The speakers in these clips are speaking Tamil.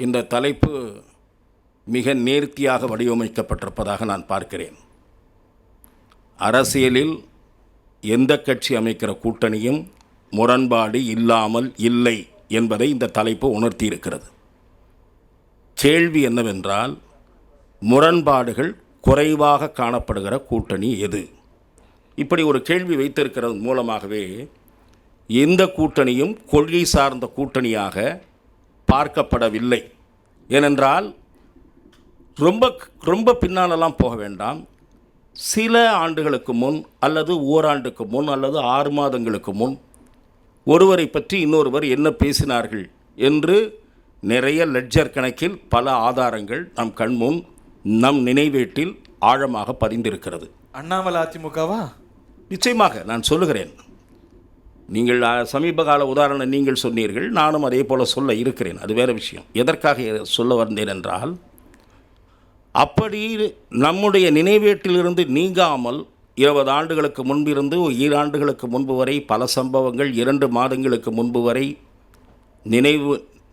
இந்த தலைப்பு மிக நேர்த்தியாக வடிவமைக்கப்பட்டிருப்பதாக நான் பார்க்கிறேன். அரசியலில் எந்த கட்சி அமைக்கிற கூட்டணியும் முரண்பாடு இல்லாமல் இல்லை என்பதை இந்த தலைப்பு உணர்த்தியிருக்கிறது. கேள்வி என்னவென்றால், முரண்பாடுகள் குறைவாக காணப்படுகிற கூட்டணி எது? இப்படி ஒரு கேள்வி வைத்திருக்கிறது மூலமாகவே எந்த கூட்டணியும் கொள்கை சார்ந்த கூட்டணியாக பார்க்கப்படவில்லை. ஏனென்றால் ரொம்ப பின்னாலெல்லாம் போக வேண்டாம். சில ஆண்டுகளுக்கு முன் அல்லது ஓராண்டுக்கு முன் அல்லது 6 மாதங்களுக்கு முன் ஒருவரை பற்றி இன்னொருவர் என்ன பேசினார்கள் என்று நிறைய லெட்ஜர் கணக்கில் பல ஆதாரங்கள் நம் கண்முன் நம் நினைவேட்டில் ஆழமாக பதிந்திருக்கிறது. அண்ணாமலை அதிமுகவா? நிச்சயமாக நான் சொல்லுகிறேன். நீங்கள் சமீப கால உதாரணம் நீங்கள் சொன்னீர்கள், நானும் அதே போல் சொல்ல இருக்கிறேன். அது வேறு விஷயம். எதற்காக சொல்ல வந்தேன் என்றால், அப்படி நம்முடைய நினைவேட்டிலிருந்து நீங்காமல் 20 ஆண்டுகளுக்கு முன்பிருந்து 7 ஆண்டுகளுக்கு முன்பு வரை பல சம்பவங்கள் 2 மாதங்களுக்கு முன்பு வரை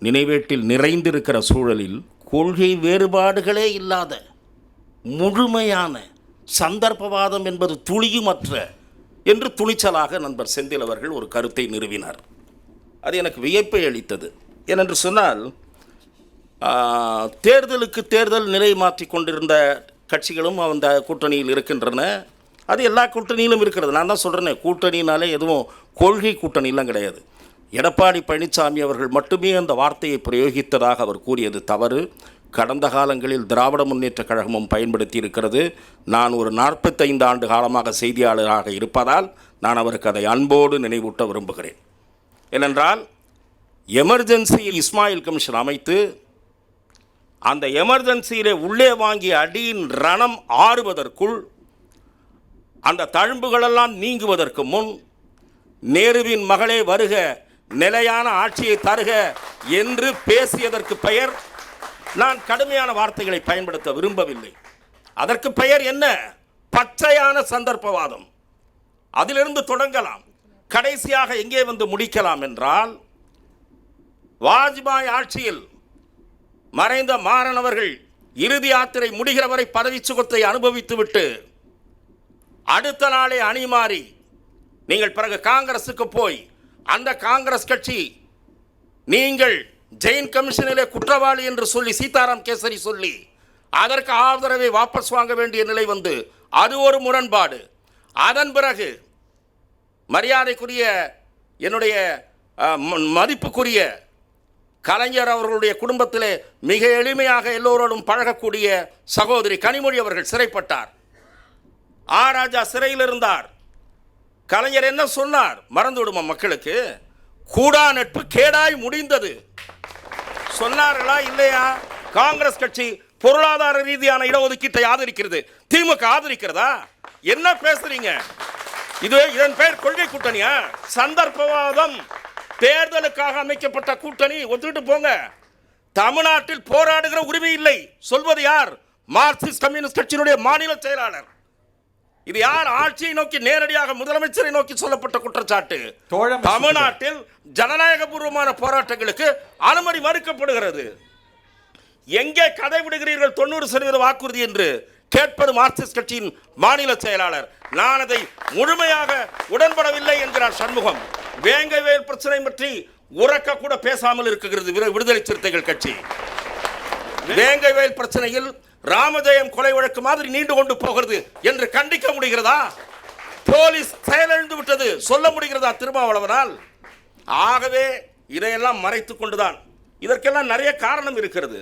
நினைவேட்டில் நிறைந்திருக்கிற சூழலில் கொள்கை வேறுபாடுகளே இல்லாத முழுமையான சந்தர்ப்பவாதம் என்பது துளியுமற்ற என்று துணிச்சலாக நண்பர் செந்தில் அவர்கள் ஒரு கருத்தை நிறுவினார். அது எனக்கு வியப்பை அளித்தது. ஏனென்று சொன்னால், தேர்தலுக்கு தேர்தல் நிலை மாற்றி கொண்டிருந்த கட்சிகளும் அந்த கூட்டணியில் இருக்கின்றன. அது எல்லா கூட்டணியிலும் இருக்கிறது. நான் தான் சொல்கிறேனே, கூட்டணினாலே எதுவும் கொள்கை கூட்டணியெலாம் கிடையாது. எடப்பாடி பழனிசாமி அவர்கள் மட்டுமே அந்த வார்த்தையை பிரயோகித்ததாக அவர் கூறியது தவறு. கடந்த காலங்களில் திராவிட முன்னேற்றக் கழகமும் பயன்படுத்தி இருக்கிறது. நான் ஒரு 45 ஆண்டு காலமாக செய்தியாளராக இருப்பதால் நான் அவருக்கு அதை அன்போடு நினைவூட்ட விரும்புகிறேன். ஏனென்றால், எமர்ஜென்சி இஸ்மாயில் கமிஷன் அமைத்து அந்த எமர்ஜென்சியிலே உள்ளே வாங்கிய அடியின் ரணம் ஆறுவதற்குள், அந்த தழும்புகளெல்லாம் நீங்குவதற்கு முன், நேருவின் மகளே வருக, நிலையான ஆட்சியை தருக என்று பேசியதற்கு பெயர், நான் கடுமையான வார்த்தைகளை பயன்படுத்த விரும்பவில்லை. அதற்கு பெயர் என்ன? பச்சையான சந்தர்ப்பவாதம். அதிலிருந்து தொடங்கலாம். கடைசியாக எங்கே வந்து முடிக்கலாம் என்றால், வாஜ்பாய் ஆட்சியில் மறைந்த மாறன் அவர்கள் இறுதி யாத்திரை முடிகிற வரை பதவி சுகத்தை அனுபவித்துவிட்டு அடுத்த நாளே அணி மாறி நீங்கள் பிறகு காங்கிரஸுக்கு போய், அந்த காங்கிரஸ் கட்சி நீங்கள் ஜெயின் கமிஷனிலே குற்றவாளி என்று சொல்லி சீதாராம் கேசரி சொல்லி அதற்கு ஆதரவை வாபஸ் வாங்க வேண்டிய நிலை வந்து, அது ஒரு முரண்பாடு. அதன் பிறகு மரியாதைக்குரிய என்னுடைய மதிப்புக்குரிய கலைஞர் அவர்களுடைய குடும்பத்திலே மிக எளிமையாக எல்லோரோடும் பழகக்கூடிய சகோதரி கனிமொழி அவர்கள் சிறைப்பட்டார். ராஜா சிறையில் இருந்தார். கலைஞர் என்ன சொன்னார்? மறந்து விடுமா மக்களுக்கு? கூடா நட்பு கேடாய் முடிந்தது சொன்னார்களா இல்லையா? காங்கிரஸ் கட்சி பொருளாதார ரீதியான இடஒதுக்கீட்டை ஆதரிக்கிறது, திமுக ஆதரிக்கிறதா? என்ன பேசுறீங்க? இது இதன் பெயர் கொள்கை கூட்டணியா? சந்தர்ப்பவாதம். தேர்தலுக்காக அமைக்கப்பட்ட கூட்டணி. ஒத்துக்கிட்டு போங்க. தமிழ்நாட்டில் போராடுகிற உரிமை இல்லை சொல்வது யார்? மார்க்சிஸ்ட் கம்யூனிஸ்ட் கட்சியினுடைய மாநில செயலாளர். இது யார்? ஆட்சியை நோக்கி நேரடியாக முதலமைச்சரை நோக்கி சொல்லப்பட்ட குற்றச்சாட்டு. தமிழ்நாட்டில் ஜனநாயக பூர்வமான போராட்டங்களுக்கு அனுமதி மறுக்கப்படுகிறது. எங்கே கதை விடுகிறீர்கள் 90% வாக்குறுதி என்று கேட்பது மார்க்சிஸ்ட் கட்சியின் மாநில செயலாளர். நான் அதை முழுமையாக உடன்படவில்லை என்கிறார் சண்முகம். வேங்கைவேல் பிரச்சனை பற்றி உறக்க கூட பேசாமல் இருக்கிறது விடுதலை சிறுத்தைகள் கட்சி. வேங்கைவேல் பிரச்சனையில் ராமஜெயம் கொலை வழக்கு மாதிரி நீண்டு கொண்டு போகிறது என்று கண்டிக்க முடிகிறதா? போலீஸ் செயலிழந்து விட்டது சொல்ல முடிகிறதா திருமாவளவனால்? ஆகவே இதையெல்லாம் மறைத்து கொண்டுதான். இதற்கெல்லாம் நிறைய காரணம் இருக்கிறது.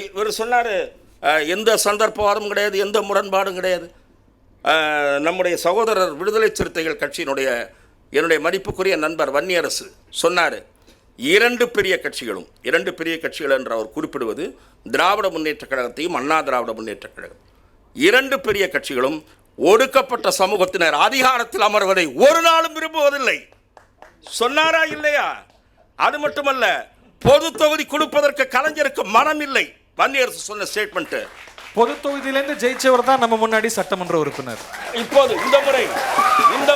இவர் சொன்னார், எந்த சந்தர்ப்பவாதமும் கிடையாது, எந்த முரண்பாடும் கிடையாது. நம்முடைய சகோதரர் விடுதலை சிறுத்தைகள் கட்சியினுடைய என்னுடைய மதிப்புக்குரிய நண்பர் வன்னியரசு சொன்னார், 2 பெரிய கட்சிகள் என்று அவர் குறிப்பிடுவது திராவிட முன்னேற்றக் கழகத்தையும் அண்ணா திராவிட முன்னேற்றக் கழகம். 2 பெரிய கட்சிகளும் ஒடுக்கப்பட்ட சமூகத்தினர் அதிகாரத்தில் அமர்வதை ஒரு நாளும் விரும்புவதில்லை சொன்னாரா இல்லையா? அது மட்டுமல்ல, பொது தொகுதி கொடுப்பதற்கு கலைஞருக்கு மனம் இல்லை. வன்னியரசு சொன்ன ஸ்டேட்மெண்ட். பொது தொகுதியிலிருந்து ஜெயிச்சவர் தான் நம்ம முன்னாடி சட்டமன்ற உறுப்பினர். இப்போது இந்த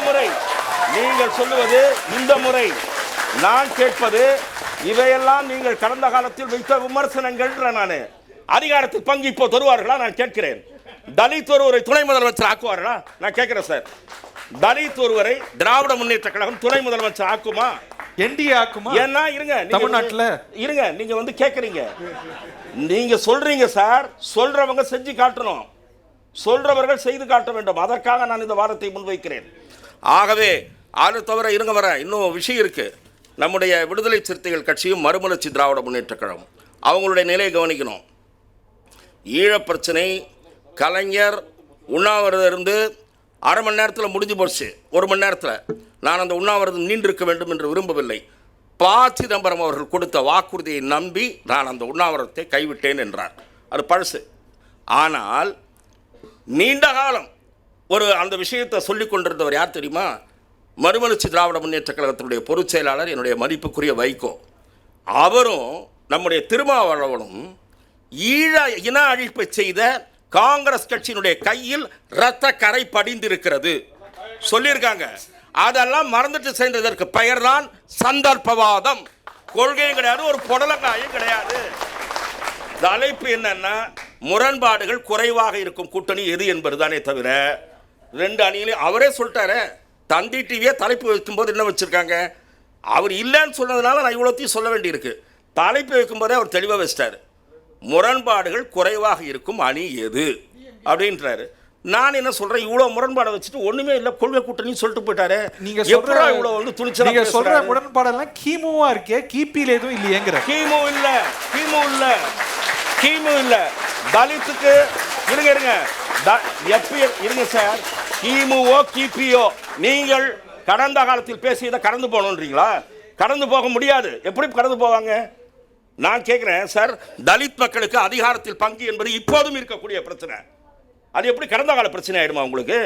முறை நீங்கள் சொல்லுவது இந்த முறை நான் கேட்பது இவையெல்லாம் நீங்கள் கடந்த காலத்தில் வைத்த விமர்சனங்கள். நான் அதிகாரத்தில் பங்கு இப்போ தருவார்களா நான் கேட்கிறேன். தலித் ஒருவரை துணை முதலமைச்சர் ஆக்குவார்களா நான் கேட்கிறேன் சார். தலித் ஒருவரை திராவிட முன்னேற்ற கழகம் துணை முதலமைச்சர் ஆக்குமா? என்டிஏ ஆக்குமா? ஏன்னா இருங்க, தமிழ்நாட்டுல இருங்க, நீங்க வந்து கேட்கறீங்க, நீங்க சொல்றீங்க சார். சொல்றவங்க செஞ்சு காட்டணும், சொல்றவர்கள் செய்து காட்ட வேண்டும். அதற்காக நான் இந்த வாதத்தை முன்வைக்கிறேன். ஆகவே அது தவிர இருங்க வர இன்னும் விஷயம் இருக்கு. நம்முடைய விடுதலை சிறுத்தைகள் கட்சியும் மறுமலர்ச்சி திராவிட முன்னேற்ற கழகம் அவங்களுடைய நிலையை கவனிக்கணும். ஈழப் பிரச்சனை கலைஞர் உண்ணாவிரதம் இருந்து அரை மணி நேரத்தில் முடிஞ்சு போச்சு. 1 மணி நேரத்தில் நான் அந்த உண்ணாவிரதம் நீண்டிருக்க வேண்டும் என்று விரும்பவில்லை. ப. சிதம்பரம் அவர்கள் கொடுத்த வாக்குறுதியை நம்பி நான் அந்த உண்ணாவிரதத்தை கைவிட்டேன் என்றார். அது பழசு. ஆனால் நீண்ட காலம் அந்த விஷயத்தை சொல்லிக் கொண்டிருந்தவர் யார் தெரியுமா? மறுமலர்ச்சி திராவிட முன்னேற்ற கழகத்தினுடைய பொதுச் செயலாளர் என்னுடைய மதிப்புக்குரிய வைகோ. அவரும் நம்முடைய திருமாவளவனும் ஈழ இன அழிப்பை செய்த காங்கிரஸ் கட்சியினுடைய கையில் இரத்த கரை படிந்திருக்கிறது சொல்லியிருக்காங்க. அதெல்லாம் மறந்துட்டு செய்ததற்கு பெயர்தான் சந்தர்ப்பவாதம். கொள்கையும் கிடையாது, ஒரு புடலங்காயும் கிடையாது. தலைப்பு என்னன்னா முரண்பாடுகள் குறைவாக இருக்கும் கூட்டணி எது என்பதுதானே தவிர 2 அணியிலையும் அவரே சொல்லிட்டாரு. தந்தி டிவியை தலைப்பு வைக்கும்போது என்ன வச்சிருக்காங்க? அவர் இல்லைன்னு சொன்னதுனால நான் இவ்வளோத்தையும் சொல்ல வேண்டியிருக்கு. தலைப்பு வைக்கும்போதே அவர் தெளிவாக வச்சிட்டாரு. முரண்பாடுகள் குறைவாக இருக்கும் அணி எது அப்படின்றாரு. நான் என்ன சொல்றேன், இவ்வளவு முரண்பாடை வச்சுட்டு ஒண்ணுமே இல்ல கொள்கை கூட்டணி சொல்லிட்டு போயிட்டாரு. நீங்க சொல்ற இவ்வளவு வந்து துணிச்சலா நீங்க சொல்ற முரண்பாடெல்லாம் கிமுவா இருக்கே, கிபில எதுவும் இல்லையேங்கற. கிமு இல்ல தலித்துக்கு இருங்க இருங்க சார். கிமுவோ கிபியோ நீங்கள் கடந்த காலத்தில் பேசியதை கடந்து போகணுன்றீங்களா? கடந்து போக முடியாது. எப்படி கடந்து போவாங்க? நான் கேட்கிறேன் சார், தலித் மக்களுக்கு அதிகாரத்தில் பங்கு என்பது இப்போதும் இருக்கக்கூடிய பிரச்சனை. அது எப்படி கடந்த கால பிரச்சனை ஆயிடுமா உங்களுக்கு?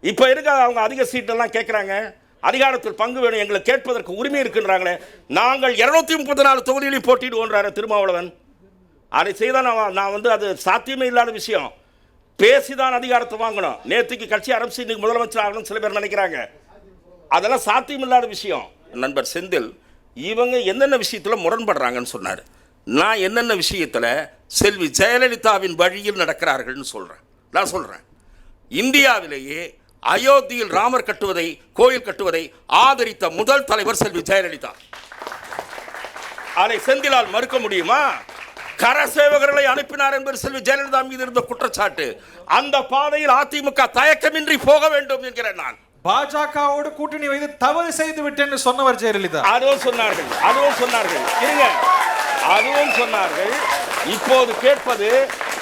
இப்போ இருக்க அவங்க அதிக சீட்டெல்லாம் கேட்குறாங்க, அதிகாரத்தில் பங்கு வேணும், எங்களை கேட்பதற்கு உரிமை இருக்குன்றாங்களே. நாங்கள் 234 தொகுதிகளில் போட்டிடுவோன்றாரு திருமாவளவன். அதை செய்தால் நான் வந்து அது சாத்தியமே இல்லாத விஷயம். பேசிதான் அதிகாரத்தை வாங்கணும். நேற்றுக்கு கட்சி ஆரம்பிச்சு இன்னைக்கு முதலமைச்சர் ஆகணும் சில பேர் நினைக்கிறாங்க. அதெல்லாம் சாத்தியம் இல்லாத விஷயம். நண்பர் செந்தில் இவங்க என்னென்ன விஷயத்தில் முரண்படுறாங்கன்னு சொன்னார். நான் என்னென்ன விஷயத்தில் செல்வி ஜெயலலிதாவின் வழியில் நடக்கிறார்கள்னு சொல்கிறேன். நான் சொல்கிறேன், இந்தியாவிலேயே அயோத்தியில் ராமர் கட்டுவதை, கோயில் கட்டுவதை ஆதரித்த முதல் தலைவர் செல்வி ஜெயலலிதா. அதை செந்திலால் மறுக்க முடியுமா? கரசேவகர்களை அனுப்பினார் என்பது செல்வி ஜெயலலிதா மீது இருந்த குற்றச்சாட்டு. அந்த பாதையில் அதிமுக தயக்கமின்றி போக வேண்டும் என்கிறேன் நான். பாஜகவோடு கூட்டணி வைத்து தவறு செய்து விட்டேன்னு சொன்னவர் ஜெயலலிதா. அதுவும் சொன்னார்கள் இருங்க, அதுவும் சொன்னார்கள். இப்போது கேட்பது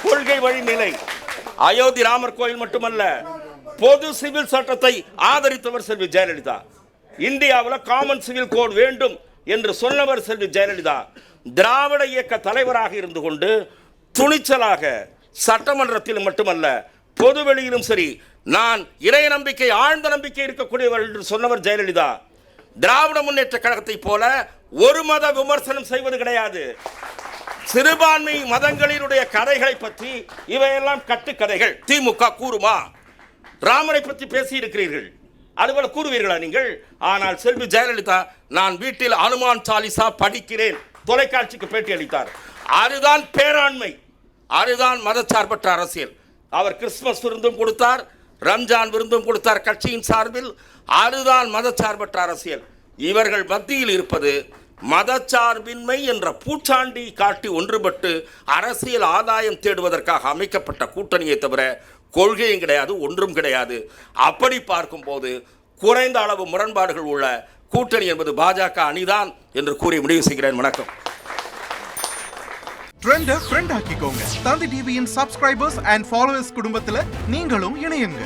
கொள்கை வழி நிலை. அயோத்தி ராமர் கோயில் மட்டுமல்ல, பொது சிவில் சட்டத்தை ஆதரித்தவர் செல்வி ஜெயலலிதா. இந்தியாவில் காமன் சிவில் கோட் வேண்டும் என்று சொன்னவர் செல்வி ஜெயலலிதா. திராவிட இயக்க தலைவராக இருந்து கொண்டு துணிச்சலாக சட்டமன்றத்தில் மட்டுமல்ல பொதுவெளியிலும் சரி நான் இறை நம்பிக்கை, ஆழ்ந்த நம்பிக்கை இருக்கக்கூடியவர் என்று சொன்னவர் ஜெயலலிதா. திராவிட முன்னேற்ற கழகத்தை போல ஒரு மத விமர்சனம் செய்வது கிடையாது. சிறுபான்மை மதங்களினுடைய கதைகளை பற்றி இவையெல்லாம் கட்டுக்கதைகள் திமுக கூறுமா? ராமரை பற்றி பேசி இருக்கிறீர்கள், அதுபோல கூறுவீர்களா நீங்கள்? ஆனால் செல்வி ஜெயலலிதா நான் வீட்டில் அனுமான் சாலிசா படிக்கிறேன் தொலைக்காட்சிக்கு பேட்டி அளித்தார். அதுதான் பேராண்மை, அதுதான் மதச்சார்பற்ற அரசியல். அவர் கிறிஸ்துமஸ் விருந்தும் கொடுத்தார், ரம்ஜான் விருந்தும் கொடுத்தார் கட்சியின் சார்பில். அதுதான் மதச்சார்பற்ற அரசியல். இவர்கள் மத்தியில் இருப்பது மதச்சார்பின்மை என்ற பூச்சாண்டி காட்டி ஒன்றுபட்டு அரசியல் ஆதாயம் தேடுவதற்காக அமைக்கப்பட்ட கூட்டணியை தவிர கொள்கையும் கிடையாது, ஒன்றும் கிடையாது. அப்படி பார்க்கும்போது குறைந்த அளவு முரண்பாடுகள் உள்ள கூட்டணி என்பது பாஜக அணிதான் என்று கூறி முடிவு செய்கிறேன். வணக்கம். ட்ரெண்ட ஃப்ரெண்ட் ஆக்கிக்கோங்க. தந்தி டிவியின் சப்ஸ்கிரைபர்ஸ் அண்ட் ஃபாலோவர்ஸ் குடும்பத்தில் நீங்களும் இணையுங்க.